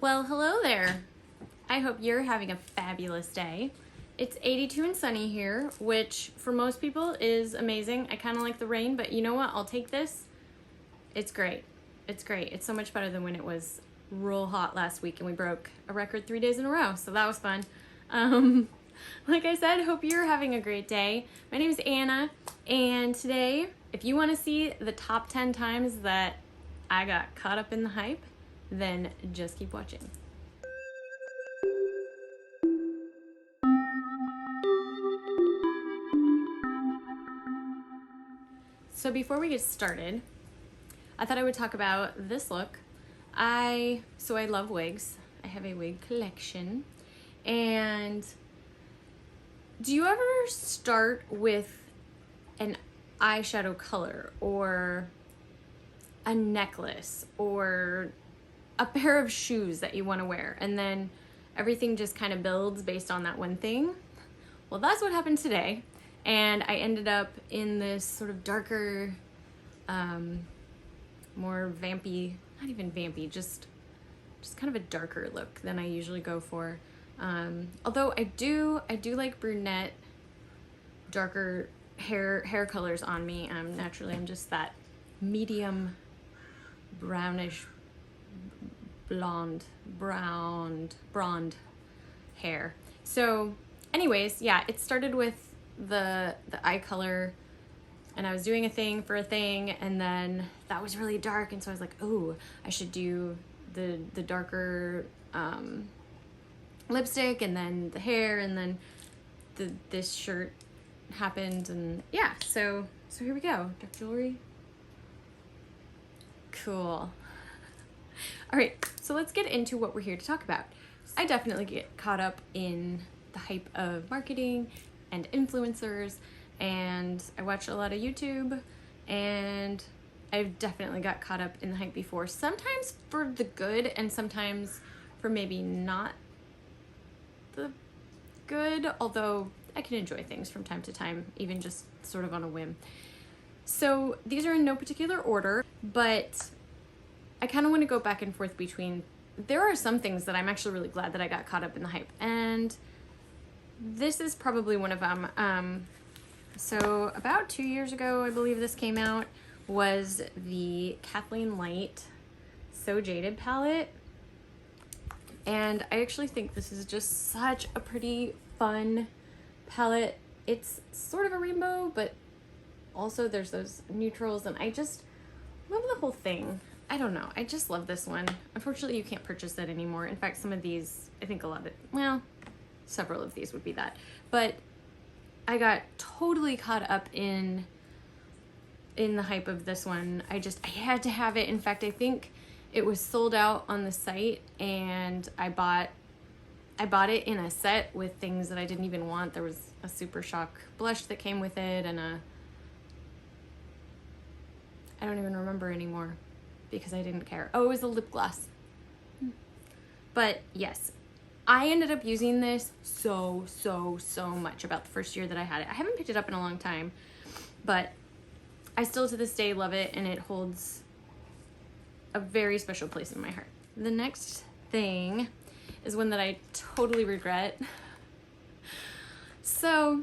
Well, hello there. I hope you're having a fabulous day. It's 82 and sunny here, which for most people is amazing. I kind of like the rain, but you know what? I'll take this. It's great. It's great. It's so much better than when it was real hot last week and we broke a record 3 days in a row. So that was fun. Like I said, hope you're having a great day. My name is Anna, and today, if you want to see the top 10 times that I got caught up in the hype, then just keep watching. So before we get started, I thought I would talk about this look. I love wigs. I have a wig collection. And do you ever start with an eyeshadow color or a necklace or a pair of shoes that you want to wear, and then everything just kind of builds based on that one thing? Well, that's what happened today. And I ended up in this sort of darker, more vampy, not even vampy, just kind of a darker look than I usually go for. Although I do like brunette, darker hair colors on me. Naturally, I'm just that medium brownish blonde hair. So anyways, yeah, it started with the eye color, and I was doing a thing for a thing, and then that was really dark, and so I was like, oh, I should do the darker lipstick, and then the hair, and then this shirt happened, and yeah, so here we go. Dark jewelry. Cool. All right, so let's get into what we're here to talk about. I definitely get caught up in the hype of marketing and influencers, and I watch a lot of YouTube, and I've definitely got caught up in the hype before, sometimes for the good and sometimes for maybe not the good, although I can enjoy things from time to time, even just sort of on a whim. So these are in no particular order, but I kind of want to go back and forth between, there are some things that I'm actually really glad that I got caught up in the hype, and this is probably one of them. So about 2 years ago, I believe this came out, was the Kathleen Light So Jaded palette. And I actually think this is just such a pretty, fun palette. It's sort of a rainbow, but also there's those neutrals, and I just love the whole thing. I don't know, I just love this one. Unfortunately, you can't purchase it anymore. In fact, some of these, I think a lot of it, well, several of these would be that. But I got totally caught up in the hype of this one. I had to have it. In fact, I think it was sold out on the site, and I bought it in a set with things that I didn't even want. There was a Super Shock blush that came with it, and I don't even remember anymore because I didn't care. Oh, it was a lip gloss. But yes, I ended up using this so much about the first year that I had it. I haven't picked it up in a long time, but I still to this day love it, and it holds a very special place in my heart. The next thing is one that I totally regret. So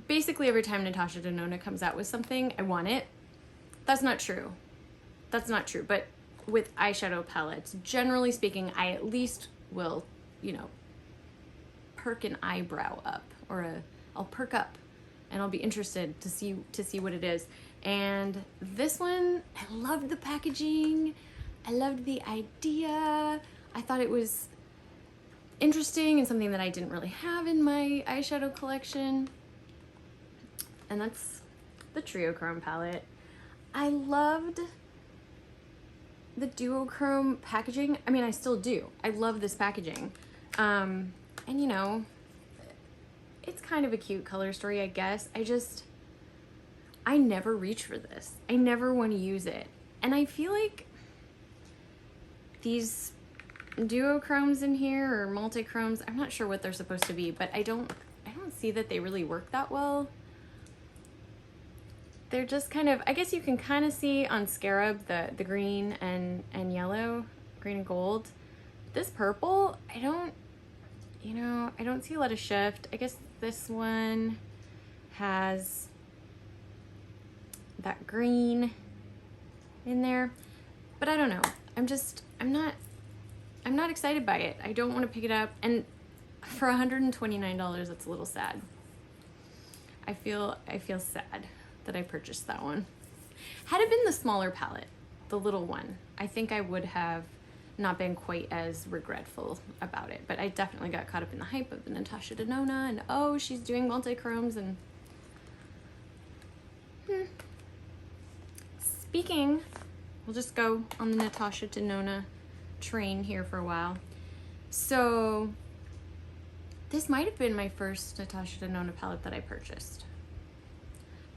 basically every time Natasha Denona comes out with something, I want it. That's not true. That's not true, but with eyeshadow palettes, generally speaking, I at least will, perk an eyebrow up, or I'll perk up, and I'll be interested to see what it is. And this one, I loved the packaging. I loved the idea. I thought it was interesting and something that I didn't really have in my eyeshadow collection. And that's the Triochrome palette. I loved the duochrome packaging. I mean, I still do. I love this packaging. And it's kind of a cute color story, I guess. I never reach for this. I never want to use it. And I feel like these duochromes in here, or multichromes, I'm not sure what they're supposed to be, but I don't see that they really work that well. They're just kind of, I guess you can kind of see on Scarab the green and yellow, green and gold, This purple, I don't see a lot of shift. I guess this one has that green in there, but I don't know. I'm not excited by it. I don't want to pick it up, and for $129, that's a little sad. I feel sad that I purchased that one. Had it been the smaller palette, the little one, I think I would have not been quite as regretful about it, but I definitely got caught up in the hype of the Natasha Denona, and oh, she's doing multi-chromes, and Speaking, we'll just go on the Natasha Denona train here for a while. So this might have been my first Natasha Denona palette that I purchased.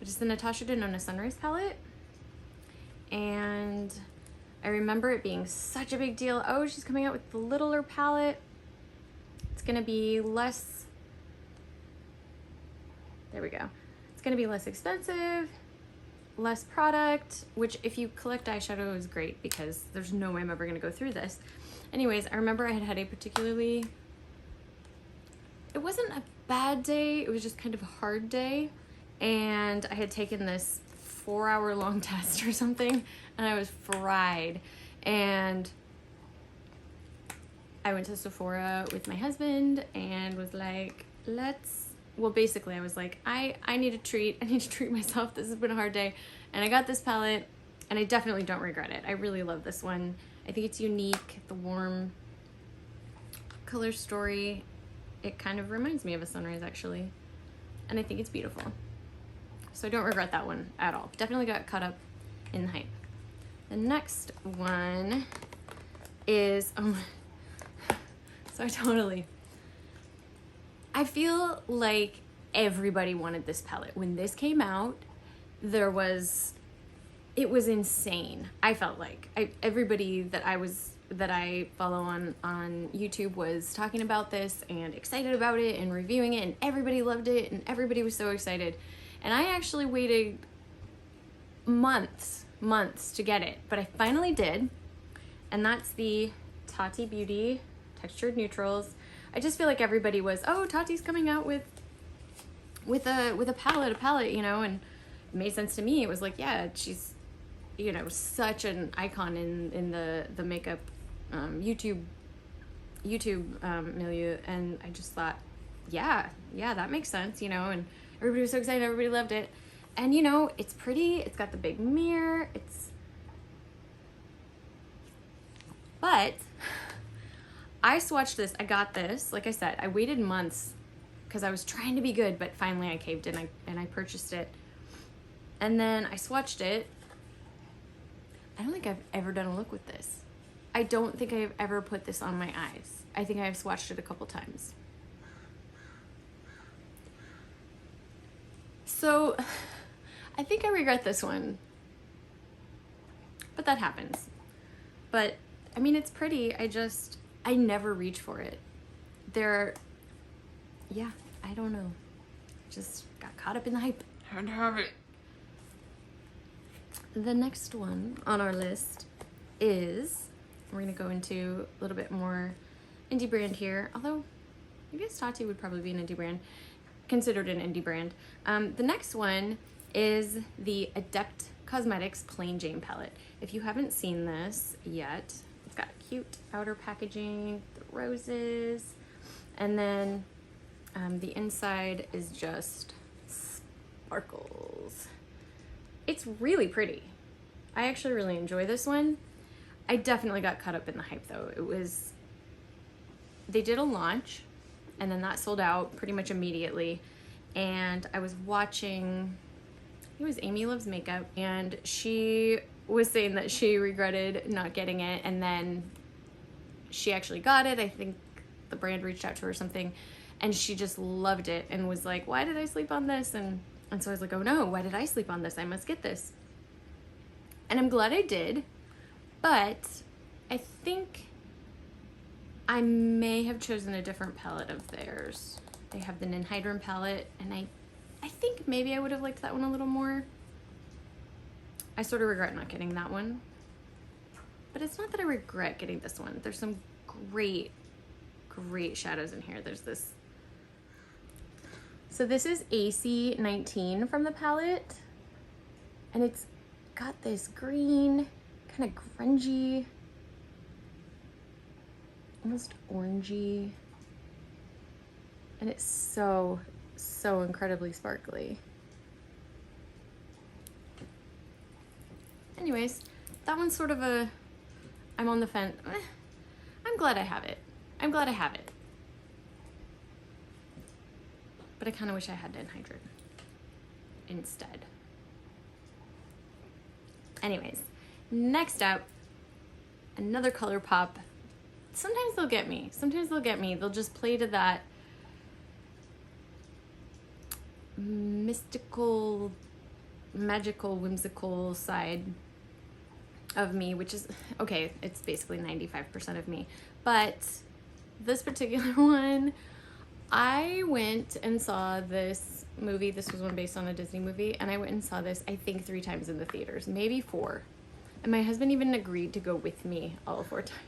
It is the Natasha Denona Sunrise palette, and I remember it being such a big deal. Oh, she's coming out with the littler palette. It's gonna be less, there we go. It's gonna be less expensive, less product, which if you collect eyeshadow is great because there's no way I'm ever gonna go through this. Anyways, I remember I had a particularly, it wasn't a bad day, it was just kind of a hard day. And I had taken this 4-hour long test or something, and I was fried. And I went to Sephora with my husband and was like, well, basically I was like, I need a treat. I need to treat myself. This has been a hard day. And I got this palette, and I definitely don't regret it. I really love this one. I think it's unique. The warm color story, it kind of reminds me of a sunrise, actually. And I think it's beautiful. So I don't regret that one at all. Definitely got caught up in the hype. The next one is, I feel like everybody wanted this palette. When this came out, it was insane. I felt like everybody that I follow on YouTube was talking about this and excited about it and reviewing it, and everybody loved it and everybody was so excited. And I actually waited months to get it, but I finally did. And that's the Tarte Beauty Textured Neutrals. I just feel like everybody was, oh, Tate's coming out with a palette, you know, and it made sense to me. It was like, yeah, she's, you know, such an icon in the makeup YouTube milieu, and I just thought, yeah, that makes sense, you know, and everybody was so excited, everybody loved it. And you know, it's pretty, it's got the big mirror, but I swatched this, I got this, like I said, I waited months because I was trying to be good, but finally I caved in and I purchased it. And then I swatched it. I don't think I've ever done a look with this. I don't think I've ever put this on my eyes. I think I've swatched it a couple times. So I think I regret this one, but that happens. But I mean, it's pretty. I never reach for it. Yeah, I don't know. Just got caught up in the hype. Had to have it. The next one on our list is, we're gonna go into a little bit more indie brand here, although I guess Tarte would probably be an indie brand, considered an indie brand. The next one is the Adept Cosmetics Plain Jane palette. If you haven't seen this yet, it's got cute outer packaging, the roses, and then the inside is just sparkles. It's really pretty. I actually really enjoy this one. I definitely got caught up in the hype though. They did a launch and then that sold out pretty much immediately. And I was watching, it was Amy Loves Makeup, and she was saying that she regretted not getting it, and then she actually got it. I think the brand reached out to her or something, and she just loved it and was like, why did I sleep on this? And so I was like, oh no, why did I sleep on this? I must get this. And I'm glad I did, but I think I may have chosen a different palette of theirs. They have the Nenhydran palette, and I think maybe I would have liked that one a little more. I sort of regret not getting that one. But it's not that I regret getting this one. There's some great, great shadows in here. There's this. So this is AC19 from the palette. And it's got this green, kind of grungy, almost orangey. And it's so, so incredibly sparkly. Anyways, that one's sort of a, I'm on the fence. I'm glad I have it. I'm glad I have it. But I kind of wish I had Nenhydran instead. Anyways, next up, another color pop. Sometimes they'll get me. Sometimes they'll get me. They'll just play to that mystical, magical, whimsical side of me, which is, okay, it's basically 95% of me. But this particular one, I went and saw this movie. This was one based on a Disney movie, and I went and saw this, I think, 3 times in the theaters, maybe 4. And my husband even agreed to go with me all 4 times.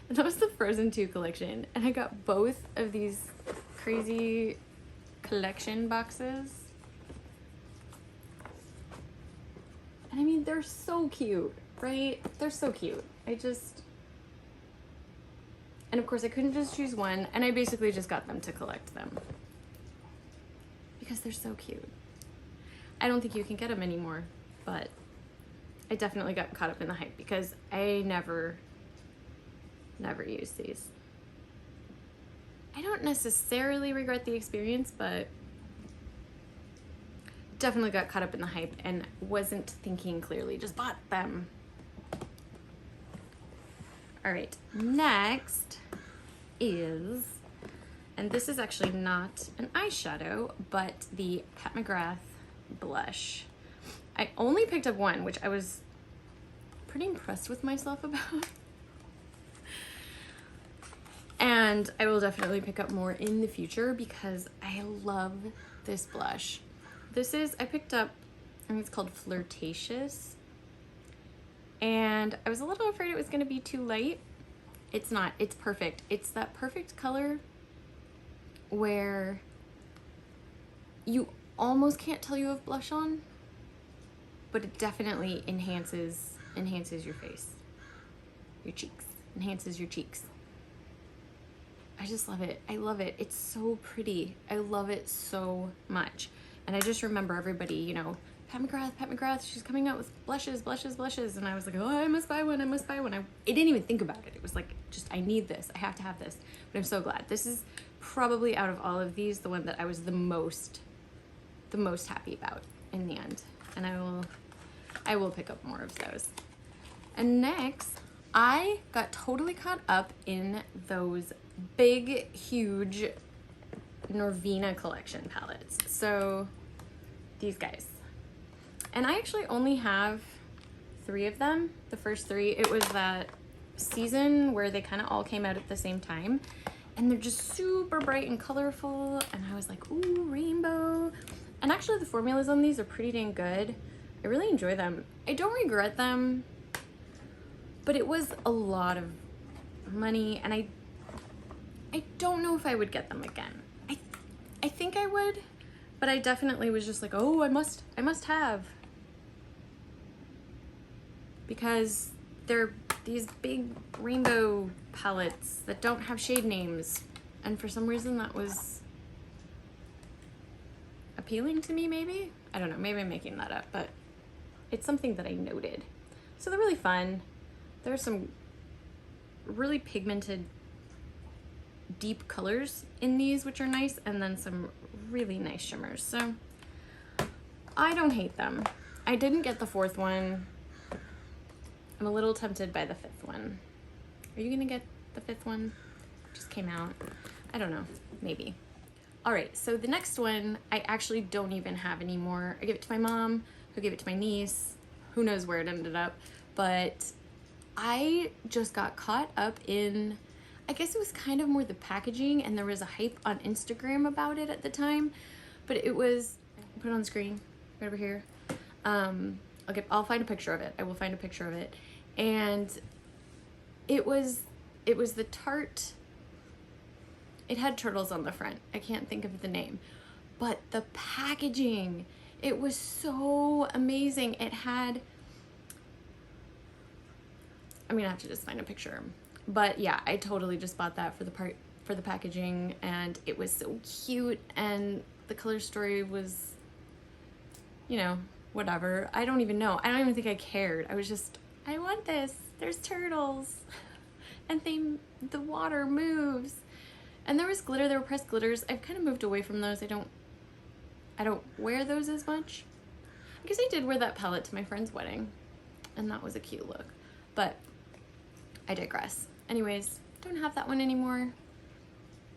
And that was the Frozen 2 collection. And I got both of these crazy collection boxes. And I mean, they're so cute, right? They're so cute. And of course I couldn't just choose one, and I basically just got them to collect them. Because they're so cute. I don't think you can get them anymore, but I definitely got caught up in the hype because I never used these. I don't necessarily regret the experience, but definitely got caught up in the hype and wasn't thinking clearly, just bought them. All right, next is, and this is actually not an eyeshadow, but the McGrath Blush. I only picked up one, which I was pretty impressed with myself about. And I will definitely pick up more in the future because I love this blush. This is, I picked up, I think it's called Flirtatious. And I was a little afraid it was gonna be too light. It's not, it's perfect. It's that perfect color where you almost can't tell you have blush on, but it definitely enhances your face, your cheeks, enhances your cheeks. I just love it. I love it. It's so pretty. I love it so much. And I just remember everybody, you know, Pat McGrath, she's coming out with blushes. And I was like, oh, I must buy one. I didn't even think about it. It was like, just, I need this. I have to have this. But I'm so glad. This is probably out of all of these, the one that I was the most happy about in the end. And I will pick up more of those. And next, I got totally caught up in those big, huge Norvina collection palettes. So these guys. And I actually only have 3 of them. The first 3, it was that season where they kind of all came out at the same time. And they're just super bright and colorful. And I was like, ooh, rainbow. And actually the formulas on these are pretty dang good. I really enjoy them. I don't regret them, but it was a lot of money, and I don't know if I would get them again. I think I would, but I definitely was just like, oh, I must have. Because they're these big rainbow palettes that don't have shade names, and for some reason that was appealing to me, maybe? I don't know, maybe I'm making that up, but it's something that I noted. So they're really fun. There's some really pigmented, deep colors in these, which are nice, and then some really nice shimmers. So I don't hate them. I didn't get the 4th one. I'm a little tempted by the 5th one. Are you gonna get the 5th one? It just came out. I don't know, maybe. All right, so the next one, I actually don't even have anymore. I gave it to my mom, who gave it to my niece. Who knows where it ended up, but I just got caught up in, I guess it was kind of more the packaging, and there was a hype on Instagram about it at the time, but it was, I'll put it on the screen right over here. I'll find a picture of it. I will find a picture of it. And it was It was the Tarte. It had turtles on the front. I can't think of the name. But the packaging, it was so amazing. It had, I'm gonna have to just find a picture. But yeah, I totally just bought that for the packaging, and it was so cute, and the color story was, you know, whatever. I don't even know. I don't even think I cared. I was just, I want this. There's turtles. And the water moves. And there was glitter, there were pressed glitters. I've kind of moved away from those. I don't wear those as much. I guess I did wear that palette to my friend's wedding, and that was a cute look. But I digress. Anyways, don't have that one anymore.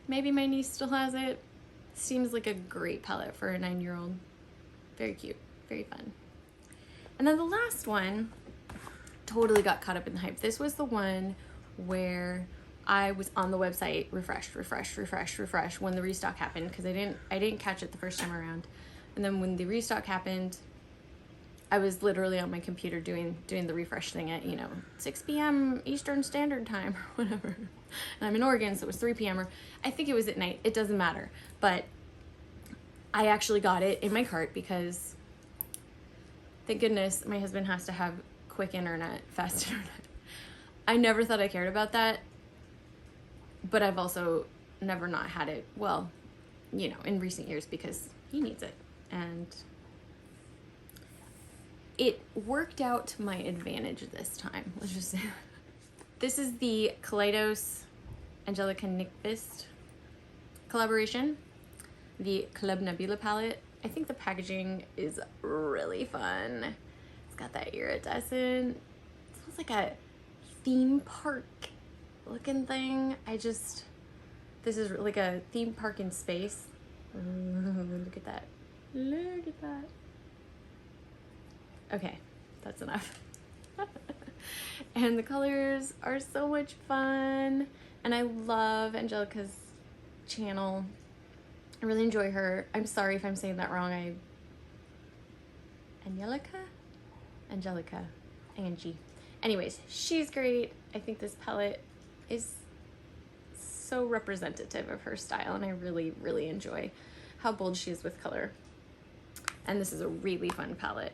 Maybe my niece still has it. Seems like a great palette for a 9-year-old. Very cute, very fun. And then the last one, totally got caught up in the hype. This was the one where I was on the website, refresh when the restock happened, because I didn't catch it the first time around. And then when the restock happened, I was literally on my computer doing the refresh thing at, you know, 6 p.m. Eastern Standard Time or whatever. And I'm in Oregon, so it was 3 p.m. or I think it was at night. It doesn't matter. But I actually got it in my cart because, thank goodness, my husband has to have quick internet, fast internet. I never thought I cared about that, but I've also never not had it, well, you know, in recent years because he needs it. And it worked out to my advantage this time. Let's just say this is the Kaleidos Angelica Nyqvist collaboration, the Club Nebula palette. I think the packaging is really fun. It's got that iridescent, it smells like a theme park looking thing. This is like a theme park in space. Look at that. Look at that. Okay, that's enough. And the colors are so much fun. And I love Angelica's channel. I really enjoy her. I'm sorry if I'm saying that wrong. Angelica, Angie. Anyways, she's great. I think this palette is so representative of her style, and I really, really enjoy how bold she is with color. And this is a really fun palette.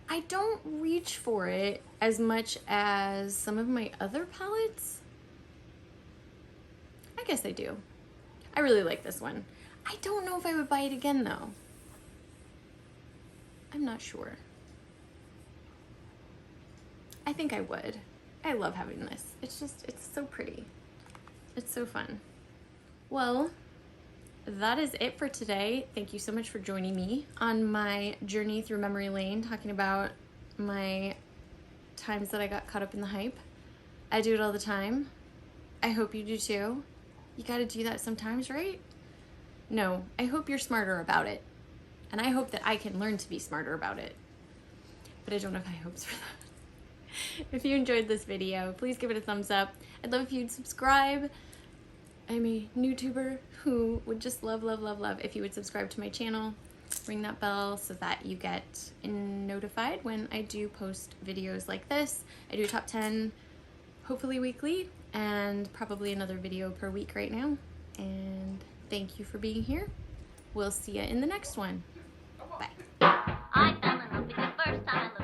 I don't reach for it as much as some of my other palettes. I guess I do. I really like this one. I don't know if I would buy it again though. I'm not sure. I think I would. I love having this. It's so pretty. It's so fun. Well, that is it for today. Thank you so much for joining me on my journey through memory lane, talking about my times that I got caught up in the hype. I do it all the time. I hope you do too. You gotta do that sometimes, right? No, I hope you're smarter about it. And I hope that I can learn to be smarter about it. But I don't have high hopes for that. If you enjoyed this video, please give it a thumbs up. I'd love if you'd subscribe. I'm a YouTuber who would just love if you would subscribe to my channel, ring that bell so that you get notified when I do post videos like this. I do a top 10, hopefully weekly, and probably another video per week right now. And thank you for being here. We'll see you in the next one. Bye. I fell in love with the first time I looked